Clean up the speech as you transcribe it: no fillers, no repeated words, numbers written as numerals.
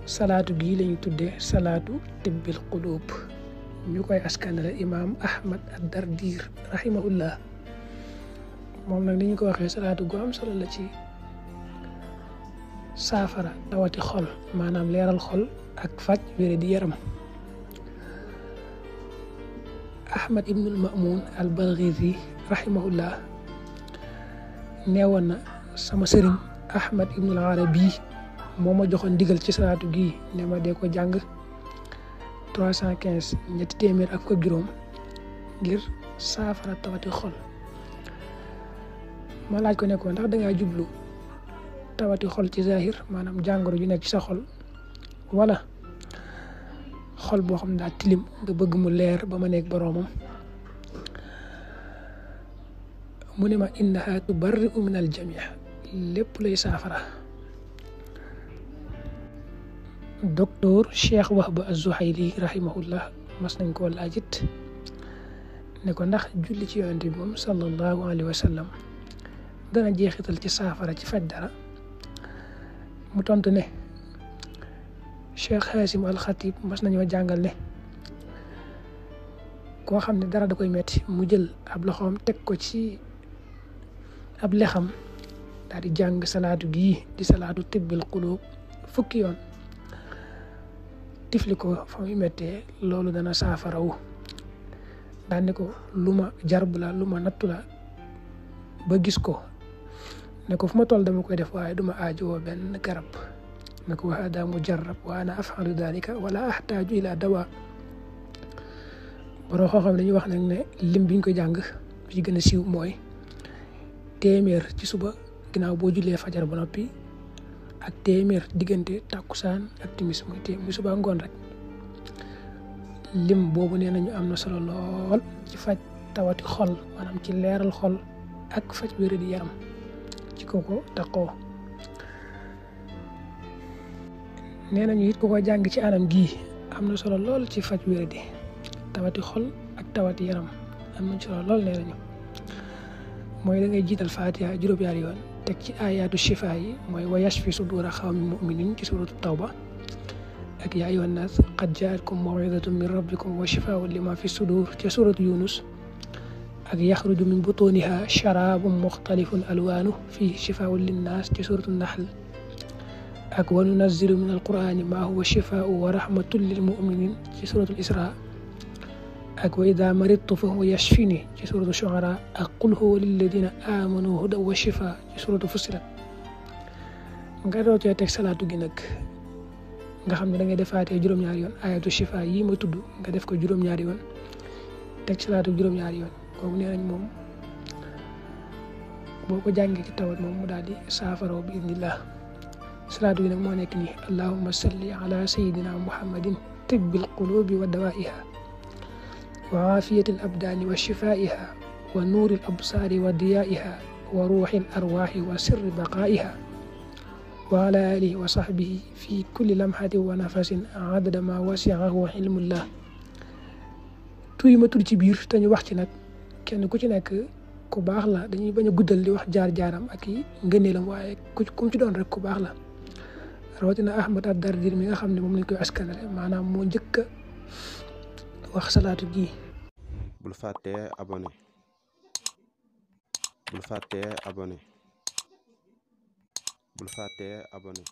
salaatu gii lañu tuddee salaatu tibbil qulub ñu koy askanale imaam Ahmad ad-Dardir rahimahullah. moom nag ni ñu ko waxee salaatu gu am solo la ci saafara tawati xol, maanaam leeral xol ak faj wére di yaram. Ahmad ibnul Ma'mun al-Baghizi rahimahullah neewoon na sama sëriñ Ahmad ibnul Arabi moo ma joxoon ndigal ci salaatu gii ne ma dee ko jàng 315 ñetti téeméer ak ko juróom ngir saafara tawati xol. ma laaj ko ne ko ndax dangaa jublu tawati xol ci zahir, maanaam jàngoro ju nekk ci sa xol, wala xol boo xam ne daa tilim nga bëgg mu leer ba ma nekk boroomam. mu ne ma innaha tubarri'u min al jami' lépp lay saafara. docteur Cheikh Wahba az-Zuhayli rahimahullah mas nañ koo laajit ne ko ndax julli ci yonent bi moom sallallahu alayhi wa sallam dana jeexital ci saafara ci faj dara. mu tontu ne Cheikh Hasim al-Khatib mas nañoo jàngal ne koo xam ne dara da koy metti mu jël ab loxoom teg ko ci ab lexam daal di jàng salaatu gii di salaatu tibbil qulub fukki yoon tifli ko fa muy mettee, loolu dana saafarawu. daan ne ko lu ma jarb la, lu ma nattu la ba gis ko, ne ko fu ma toll dama koy def waaye duma aajowoo benn garab. ne ko wa hada mujarrab wa ana af'alu dhalika wala ahtaju ila dawa. borom xam-xam dañuy wax nag ne lim biñ ko jàng ci gën a siiw mooy téeméer ci suba ginnaaw boo jullee fajar ba noppi, ak téeméer diggante tàkkusaan ak timis muy suba ngoon rek. lim boobu nee nañu am na solo lool ci faj tawati xol, maanaam ci leeral xol ak faj wér di yaram ci koko taqoo. nee nañu it ku ko jàng ci anam gii am na solo lool ci faj wér di tawati xol ak tawati yaram, am na solo lool. nee nañu mooy da ngay jiital Fatiha juróom-ñaari yoon teg ci ayaatu shifa yi, mooy wa yashfi sudura xawmi muminin ci suratu tawba, ak yaa ayyuhan naas qad jaatkum maw'idatun min rabbikum wa shifaa'un lima fi sudur ci suratu yunus, ak yaxruju min butuniha sharabun muxtalifun alwaanu fihi shifaa'un linnaas ci suratu nahl, ak wa nunazzilu min alqur'ani ma huwa shifaa'un wa rahmatun lil mu'minin ci suratu isra, ak wa idha maridtu fa huwa yashfini ci suratu shu'ara, ak qul huwa lilladina amanu hudan wa shifaa ci suratu fussilat. nga doo cee teg salaatu gi nag nga xam ne da ngay defaatee juróom-ñaari yoon ayatu shifa yi ma tudd nga def ko juróom-ñaari yoon teg salaatu juróom-ñaari yoon. kooku nee nañ moom boo ko jàngee ci tawat moom mu daal di saafara bi idnillah. salaatu gi nag moo nekk nii: allahumma salli ala sayyidina muhammadin tibbil qulubi wa dawaiha wa aafiyatil abdaani wa shifaiha wa nuuril absaari wa diyaiha wa ruuxil arwaaxi wa sirri baqaiha wa ala alihi wa sahbihi fi kulli lamhatin wa nafasin adada ma wasi'ahu ilmullah. tuy ma tudd ci biir te ñu wax ci nag kenn ku ci nekk ku baax la, dañuy bañ a guddal di wax jaar-jaaram ak i ngëneelam, waaye ku ci doon rek ku baax la. rawatina Ahmad ad-Dardir mi nga xam ne moom lañ koy askanale, maanaam moo njëkk a wax salaatu gi. bul fàttee abonné bul fàttee abonné bul fàttee abonné